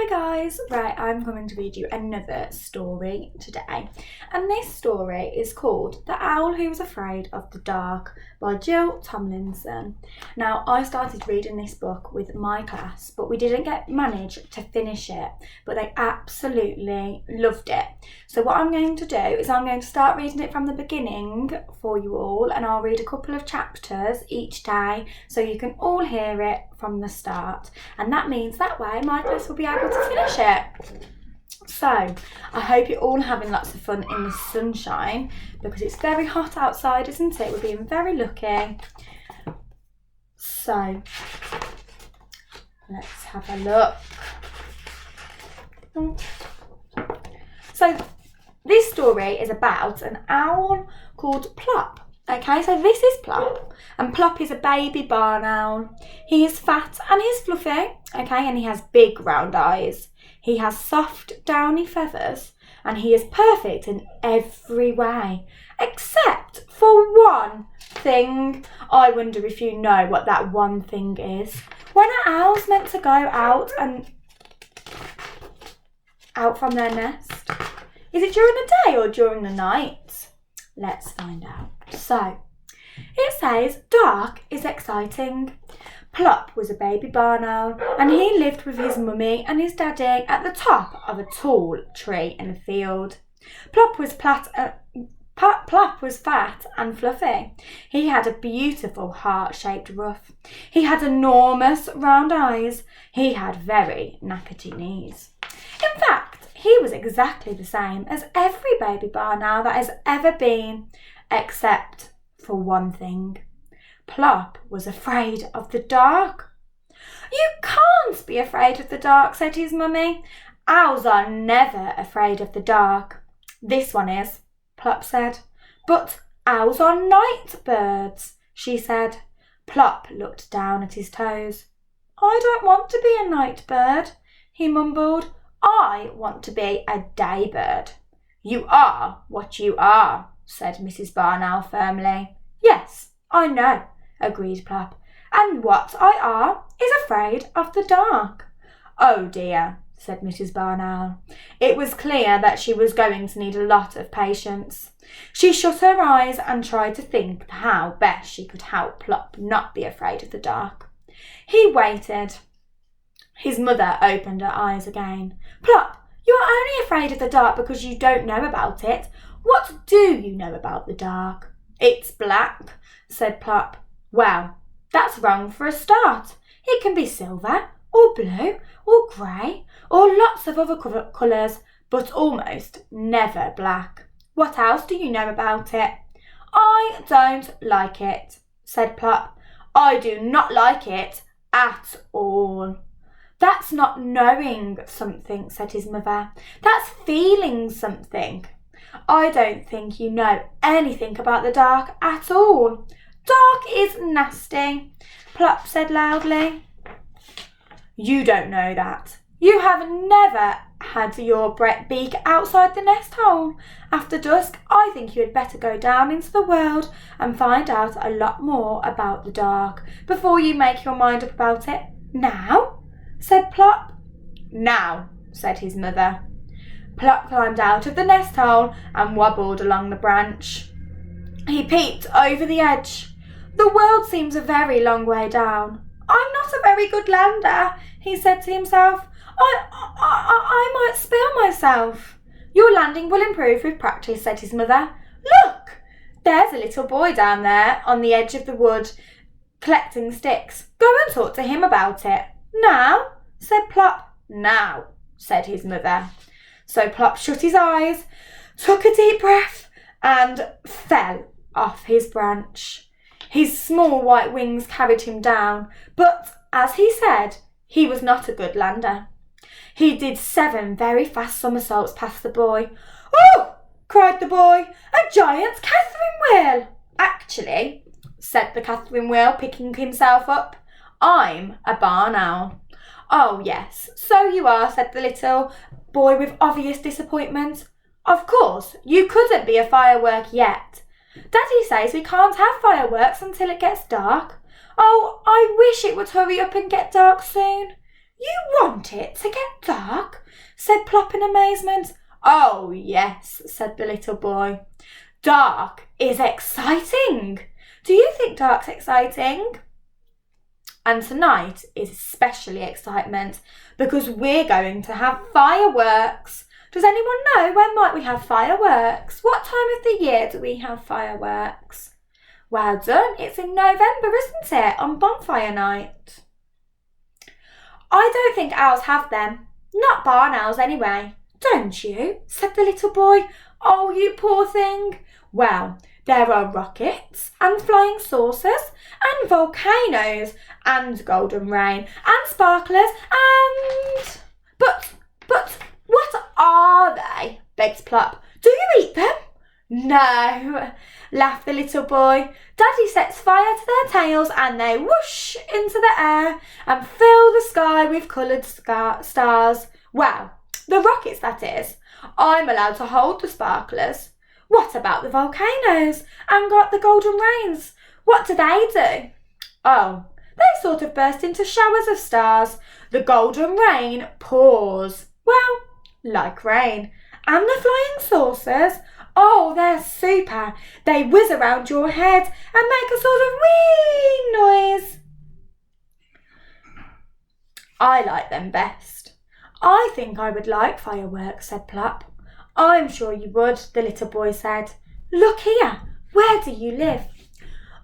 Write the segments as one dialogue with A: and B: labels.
A: Hi guys, right, I'm coming to read you another story today, and this story is called The Owl Who Was Afraid of the Dark by Jill Tomlinson. Now, I started reading this book with my class, but we didn't manage to finish it, but they absolutely loved it. So what I'm going to do is I'm going to start reading it from the beginning for you all, and I'll read a couple of chapters each day so you can all hear it from the start, and that means that way my class will be able to finish it. So I hope you're all having lots of fun in the sunshine because it's very hot outside, isn't it? We're being very lucky. So let's have a look. So this story is about an owl called Plop. Okay, so this is Plop, and Plop is a baby barn owl. He is fat and he's fluffy, okay, and he has big round eyes. He has soft downy feathers, and he is perfect in every way, except for one thing. I wonder if you know what that one thing is. When are owls meant to go out from their nest? Is it during the day or during the night? Let's find out. So, it says, dark is exciting. Plop was a baby barn owl, and he lived with his mummy and his daddy at the top of a tall tree in a field. Plop was fat and fluffy. He had a beautiful heart-shaped ruff. He had enormous round eyes. He had very knackety knees. In fact, he was exactly the same as every baby barn owl that has ever been, except for one thing. Plop was afraid of the dark. You can't be afraid of the dark, said his mummy. Owls are never afraid of the dark. This one is, Plop said. But owls are night birds, she said. Plop looked down at his toes. I don't want to be a night bird, he mumbled. I want to be a day bird. You are what you are, said Mrs. Barn Owl firmly. Yes, I know, agreed Plop. And what I are is afraid of the dark. Oh dear, said Mrs. Barn Owl. It was clear that she was going to need a lot of patience. She shut her eyes and tried to think how best she could help Plop not be afraid of the dark. He waited. His mother opened her eyes again. Plop, you are only afraid of the dark because you don't know about it. What do you know about the dark? It's black, said Plop. Well, that's wrong for a start. It can be silver, or blue, or grey, or lots of other colours, but almost never black. What else do you know about it? I don't like it, said Plop. I do not like it at all. That's not knowing something, said his mother. That's feeling something. I don't think you know anything about the dark at all. Dark is nasty, Plop said loudly. You don't know that. You have never had your beak outside the nest hole. After dusk, I think you had better go down into the world and find out a lot more about the dark before you make your mind up about it. Now? Said Plop. Now, said his mother. Plop climbed out of the nest hole and wobbled along the branch. He peeped over the edge. The world seems a very long way down. I'm not a very good lander, he said to himself. I might spill myself. Your landing will improve with practice, said his mother. Look, there's a little boy down there on the edge of the wood collecting sticks. Go and talk to him about it. Now, said Plop. Now, said his mother. So Plop shut his eyes, took a deep breath, and fell off his branch. His small white wings carried him down, but, as he said, he was not a good lander. He did 7 very fast somersaults past the boy. Oh! cried the boy. A giant Catherine wheel! Actually, said the Catherine wheel, picking himself up, I'm a barn owl. Oh, yes, so you are, said the little boy with obvious disappointment. Of course, you couldn't be a firework yet. Daddy says we can't have fireworks until it gets dark. Oh, I wish it would hurry up and get dark soon. You want want it to get dark?" said Plop in amazement. "Oh, yes," said the little boy. "Dark is exciting. Do you think dark's exciting?" And tonight is especially excitement because we're going to have fireworks. Does anyone know when might we have fireworks? What time of the year do we have fireworks? Well done, it's in November, isn't it? On bonfire night. "I don't think owls have them. Not barn owls anyway." "Don't you?" said the little boy. "Oh, you poor thing." "Well, there are rockets and flying saucers and volcanoes and golden rain and sparklers and... But what are they?" begged Plop. "Do you eat them?" "No," laughed the little boy. "Daddy sets fire to their tails and they whoosh into the air and fill the sky with coloured stars. Well, the rockets, that is. I'm allowed to hold the sparklers." "What about the volcanoes and got the golden rains? What do they do?" "Oh, they sort of burst into showers of stars. The golden rain pours. Well, like rain. And the flying saucers? Oh, they're super. They whiz around your head and make a sort of wee noise." "I like them best." "I think I would like fireworks," said Plop. "I'm sure you would," the little boy said. "Look here. Where do you live?"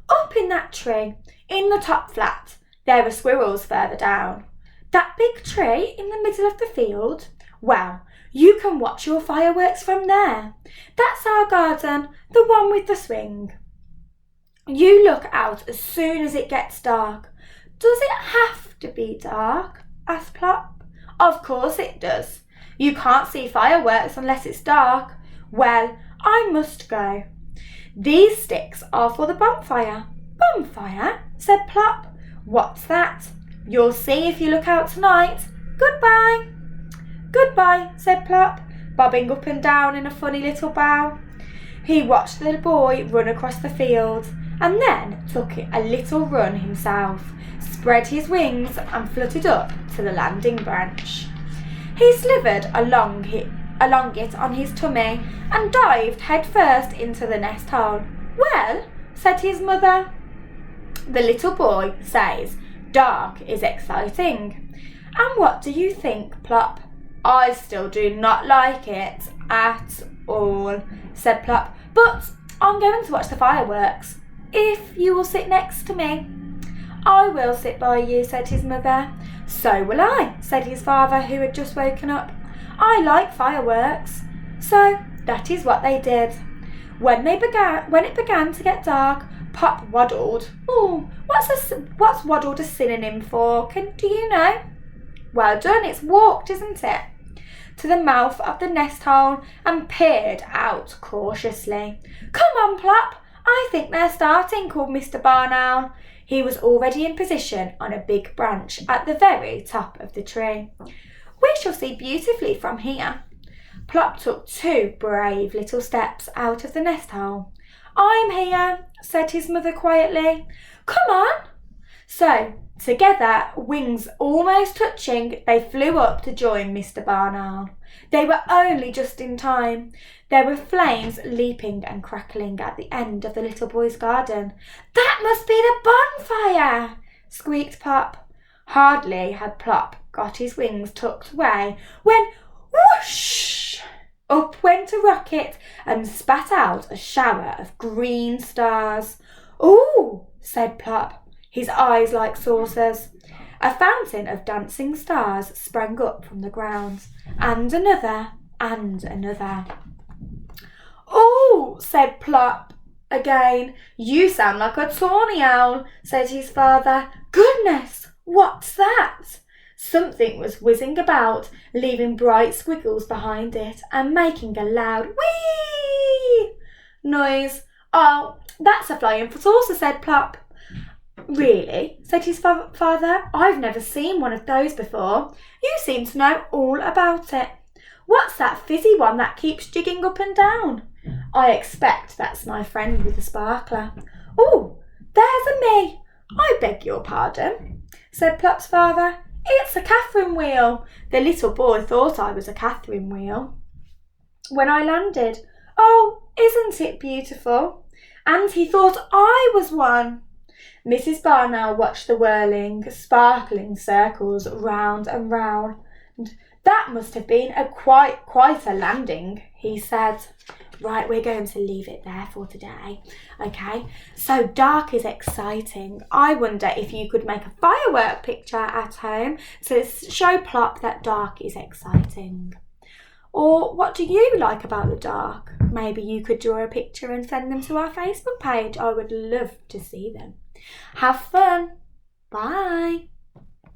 A: "Up in that tree, in the top flat. There are squirrels further down." "That big tree in the middle of the field? Well, you can watch your fireworks from there. That's our garden, the one with the swing. You look out as soon as it gets dark." "Does it have to be dark?" asked Plop. "Of course it does. You can't see fireworks unless it's dark. Well, I must go. These sticks are for the bonfire." "Bonfire?" said Plop. "What's that?" "You'll see if you look out tonight. Goodbye." "Goodbye," said Plop, bobbing up and down in a funny little bow. He watched the boy run across the field and then took a little run himself, spread his wings and fluttered up to the landing branch. He slithered along it on his tummy and dived headfirst into the nest hole. "Well," said his mother, "the little boy says dark is exciting. And what do you think, Plop?" "I still do not like it at all," said Plop, "but I'm going to watch the fireworks, if you will sit next to me." "I will sit by you," said his mother. "So will I," said his father, who had just woken up. "I like fireworks." So that is what they did. When it began to get dark, Pop waddled. What's waddled a synonym for? Do you know? Well done, it's walked, isn't it? To the mouth of the nest hole and peered out cautiously. "Come on, Plop, I think they're starting," called Mr. Barn Owl. He was already in position on a big branch at the very top of the tree. "We shall see beautifully from here." Plop took 2 brave little steps out of the nest hole. "I'm here," said his mother quietly. "Come on." So, together, wings almost touching, they flew up to join Mr. Barn Owl. They were only just in time. There were flames leaping and crackling at the end of the little boy's garden. "That must be the bonfire!" squeaked Pop. Hardly had Plop got his wings tucked away when whoosh! Up went a rocket and spat out a shower of green stars. "Ooh!" said Plop, his eyes like saucers. A fountain of dancing stars sprang up from the ground, and another, and another. "Oh," said Plop again. "You sound like a tawny owl," said his father. "Goodness, what's that?" Something was whizzing about, leaving bright squiggles behind it and making a loud whee noise. "Oh, that's a flying saucer," said Plop. "Really?" said his father. "I've never seen one of those before. You seem to know all about it. What's that fizzy one that keeps jigging up and down?" "I expect that's my friend with the sparkler." "Oh, there's a me. I beg your pardon," said Plop's father. It's a Catherine wheel. The little boy thought I was a Catherine wheel. When I landed, oh, isn't it beautiful? And he thought I was one. Mrs. Barn Owl watched the whirling, sparkling circles round and round. That must have been quite a landing, he said. Right, we're going to leave it there for today. Okay, so dark is exciting. I wonder if you could make a firework picture at home to show Plop that dark is exciting. Or what do you like about the dark? Maybe you could draw a picture and send them to our Facebook page. I would love to see them. Have fun. Bye.